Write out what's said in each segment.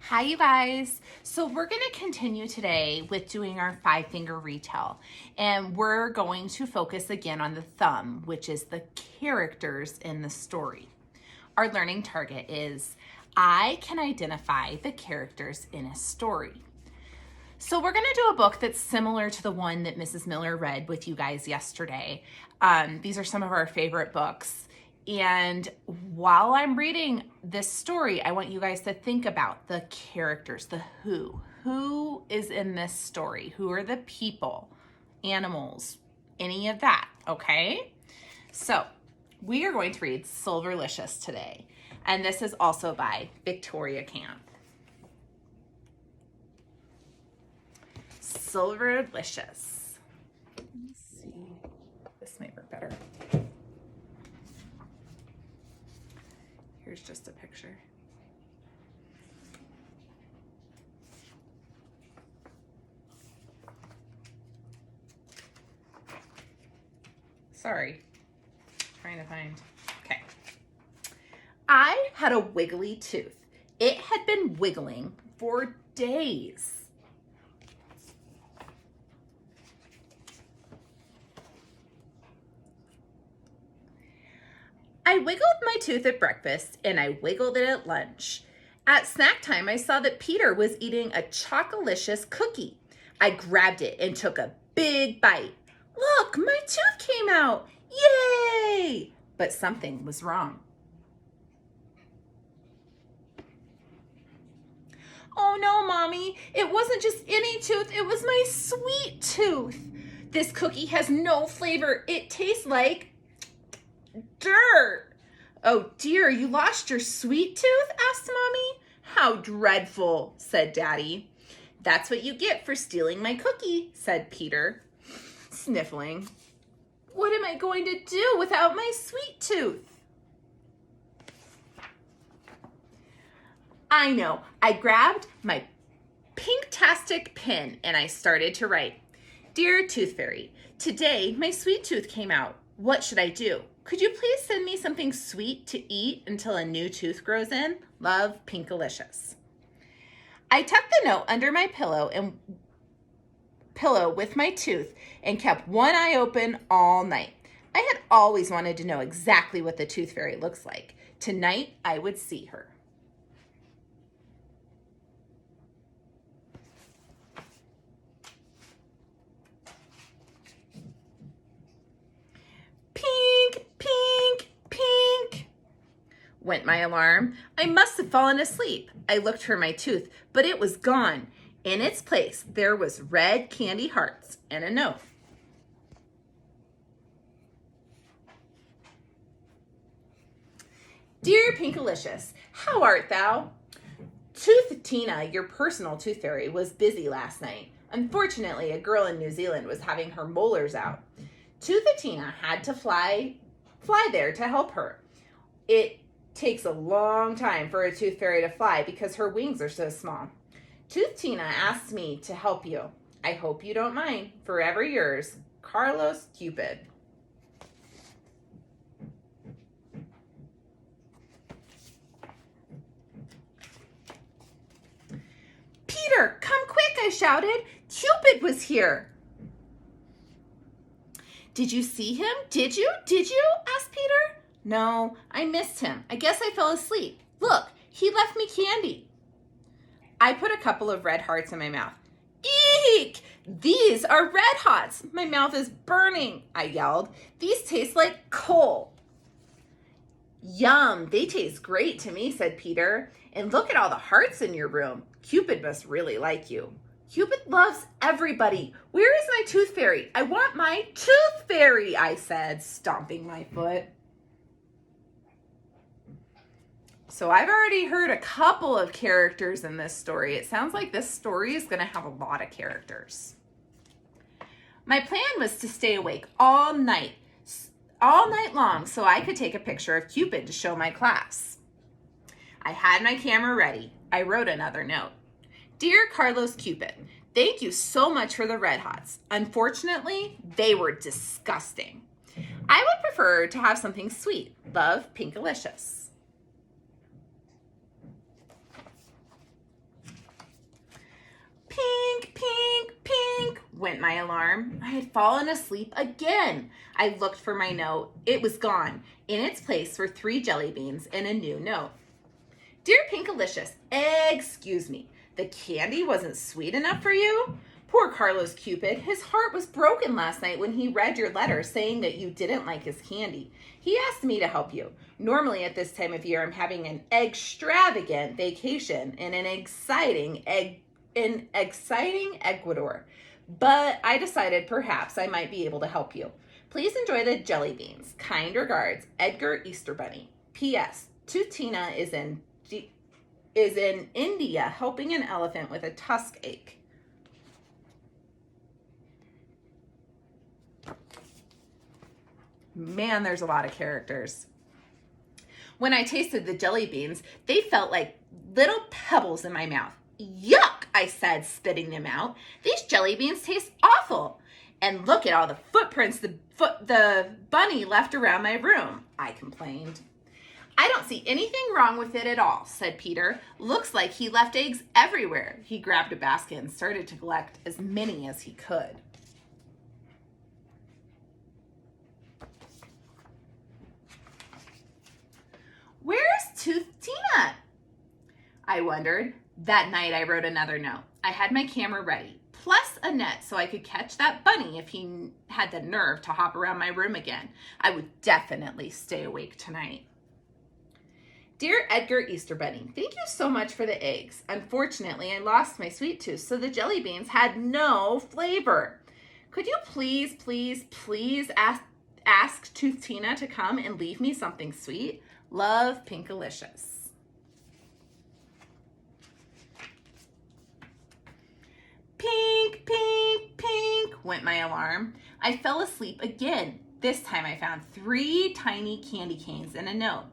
Hi, you guys. So we're going to continue today with doing our 5-finger retell. And we're going to focus again on the thumb, which is the characters in the story. Our learning target is, I can identify the characters in a story. So we're going to do a book that's similar to the one that Mrs. Miller read with you guys yesterday. These are some of our favorite books. And while I'm reading this story, I want you guys to think about the characters, the who. Who is in this story? Who are the people, animals, any of that, okay? So we are going to read Silverlicious today. And this is also by Victoria Camp. Silverlicious. Let's see. This might work better. Here's just a picture. Sorry. Trying to find. Okay. I had a wiggly tooth. It had been wiggling for days. I wiggled my tooth at breakfast and I wiggled it at lunch. At snack time, I saw that Peter was eating a Chocolicious cookie. I grabbed it and took a big bite. Look, my tooth came out. Yay! But something was wrong. Oh no, Mommy, it wasn't just any tooth, it was my sweet tooth. This cookie has no flavor. It tastes like dirt. Oh dear, you lost your sweet tooth? Asked Mommy. How dreadful, said Daddy. That's what you get for stealing my cookie, said Peter, sniffling. What am I going to do without my sweet tooth? I know. I grabbed my pink-tastic pen and I started to write. Dear Tooth Fairy, today my sweet tooth came out. What should I do? Could you please send me something sweet to eat until a new tooth grows in? Love, Pinkalicious. I tucked the note under my pillow with my tooth and kept one eye open all night. I had always wanted to know exactly what the Tooth Fairy looks like. Tonight I would see her. Went my alarm. I must have fallen asleep. I looked for my tooth, but it was gone. In its place, there was red candy hearts and a note. Dear Pinkalicious, how art thou? Tooth Tina, your personal tooth fairy, was busy last night. Unfortunately, a girl in New Zealand was having her molars out. Tooth Tina had to fly there to help her. It takes a long time for a tooth fairy to fly because her wings are so small. Tooth Tina asked me to help you. I hope you don't mind. Forever yours, Carlos Cupid. Peter, come quick, I shouted. Cupid was here. Did you see him? Did you? Asked Peter. No, I missed him. I guess I fell asleep. Look, he left me candy. I put a couple of red hearts in my mouth. Eek! These are red hots. My mouth is burning, I yelled. These taste like coal. Yum, they taste great to me, said Peter. And look at all the hearts in your room. Cupid must really like you. Cupid loves everybody. Where is my tooth fairy? I want my tooth fairy, I said, stomping my foot. So I've already heard a couple of characters in this story. It sounds like this story is going to have a lot of characters. My plan was to stay awake all night long so I could take a picture of Cupid to show my class. I had my camera ready. I wrote another note. Dear Carlos Cupid, thank you so much for the red hots. Unfortunately, they were disgusting. I would prefer to have something sweet. Love, Pinkalicious. went my alarm. I had fallen asleep again. I looked for my note. It was gone. In its place were 3 jelly beans and a new note. Dear Pinkalicious, excuse me, the candy wasn't sweet enough for you? Poor Carlos Cupid, his heart was broken last night when he read your letter saying that you didn't like his candy. He asked me to help you. Normally at this time of year, I'm having an extravagant vacation in an exciting Ecuador. But I decided perhaps I might be able to help you. Please enjoy the jelly beans. Kind regards, Edgar Easter Bunny. P.S. Tutina is in India helping an elephant with a tusk ache. Man, there's a lot of characters. When I tasted the jelly beans, they felt like little pebbles in my mouth. Yuck, I said, spitting them out. These jelly beans taste awful. And look at all the footprints the bunny left around my room, I complained. I don't see anything wrong with it at all, said Peter. Looks like he left eggs everywhere. He grabbed a basket and started to collect as many as he could. Where's Tutina? I wondered. That night I wrote another note. I had my camera ready, plus a net so I could catch that bunny if he had the nerve to hop around my room again. I would definitely stay awake tonight. Dear Edgar Easter Bunny, thank you so much for the eggs. Unfortunately, I lost my sweet tooth, so the jelly beans had no flavor. Could you please ask Tutina to come and leave me something sweet? Love, Pinkalicious. Pink, pink, pink, went my alarm. I fell asleep again. This time I found 3 tiny candy canes and a note.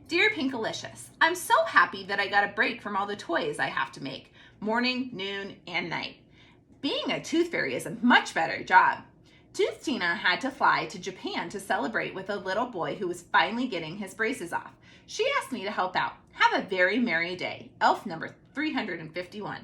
Dear Pinkalicious, I'm so happy that I got a break from all the toys I have to make, morning, noon, and night. Being a tooth fairy is a much better job. Tutina had to fly to Japan to celebrate with a little boy who was finally getting his braces off. She asked me to help out. Have a very merry day. Elf number 351.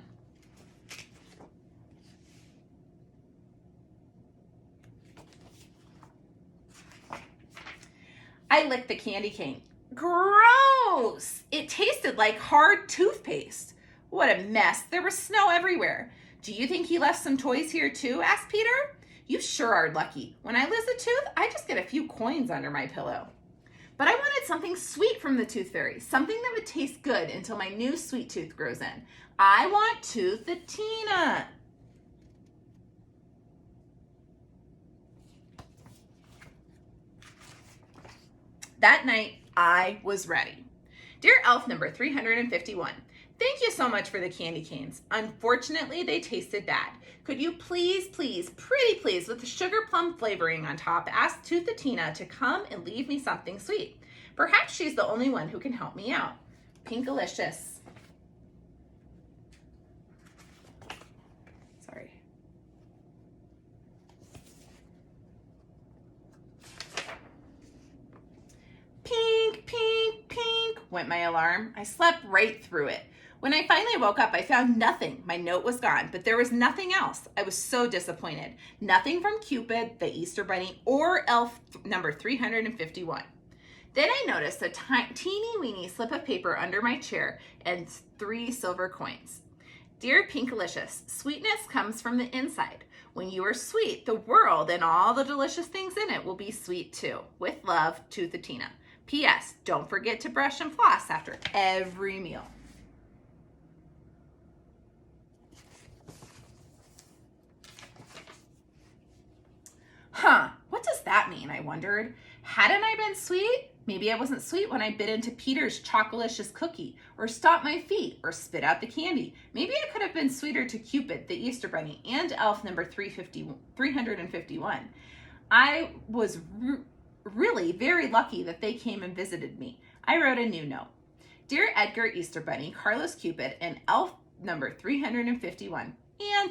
I licked the candy cane. Gross! It tasted like hard toothpaste. What a mess. There was snow everywhere. Do you think he left some toys here too? Asked Peter. You sure are lucky. When I lose a tooth, I just get a few coins under my pillow. But I wanted something sweet from the tooth fairy, something that would taste good until my new sweet tooth grows in. I want Toothatina. That night, I was ready. Dear Elf number 351, thank you so much for the candy canes. Unfortunately, they tasted bad. Could you please, pretty please, with the sugar plum flavoring on top, ask Toothatina to come and leave me something sweet? Perhaps she's the only one who can help me out. Pinkalicious. Sorry. Pink, pink, pink, went my alarm. I slept right through it. When I finally woke up, I found nothing. My note was gone, but there was nothing else. I was so disappointed. Nothing from Cupid, the Easter Bunny, or Elf number 351. Then I noticed a teeny weeny slip of paper under my chair and 3 silver coins. Dear Pinkalicious, sweetness comes from the inside. When you are sweet, the world and all the delicious things in it will be sweet too. With love, Toothatina. P.S. Don't forget to brush and floss after every meal. What does that mean, I wondered. Hadn't I been sweet? Maybe I wasn't sweet when I bit into Peter's Chocolicious cookie, or stomped my feet, or spit out the candy. Maybe I could have been sweeter to Cupid, the Easter Bunny, and Elf number 351. I was really very lucky that they came and visited me. I wrote a new note. Dear Edgar Easter Bunny, Carlos Cupid, and Elf number 351, and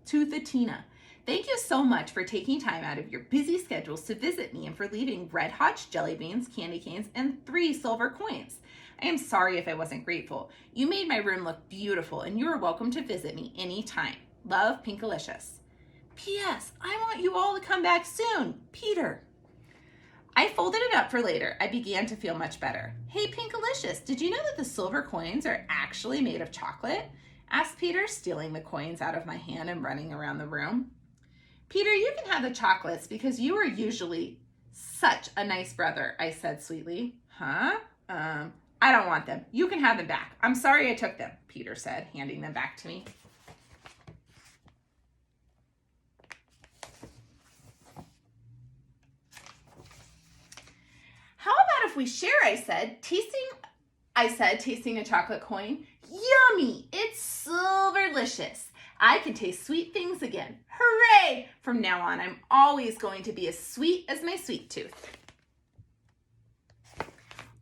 Toothatina. Thank you so much for taking time out of your busy schedules to visit me and for leaving red hot jelly beans, candy canes, and 3 silver coins. I am sorry if I wasn't grateful. You made my room look beautiful and you are welcome to visit me anytime. Love, Pinkalicious. P.S. I want you all to come back soon. Peter. I folded it up for later. I began to feel much better. Hey, Pinkalicious, did you know that the silver coins are actually made of chocolate? Asked Peter, stealing the coins out of my hand and running around the room. Peter, you can have the chocolates because you are usually such a nice brother, I said sweetly. Huh? I don't want them. You can have them back. I'm sorry I took them, Peter said, handing them back to me. How about if we share, I said, tasting a chocolate coin. Yummy! It's Silverlicious. I can taste sweet things again. Hooray! From now on, I'm always going to be as sweet as my sweet tooth.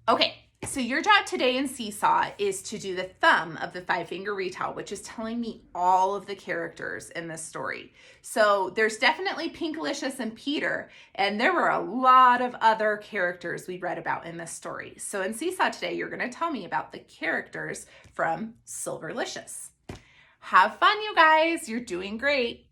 Okay, so your job today in Seesaw is to do the thumb of the 5-finger retell, which is telling me all of the characters in this story. So there's definitely Pinkalicious and Peter, and there were a lot of other characters we read about in this story. So in Seesaw today, you're going to tell me about the characters from Silverlicious. Have fun, you guys. You're doing great.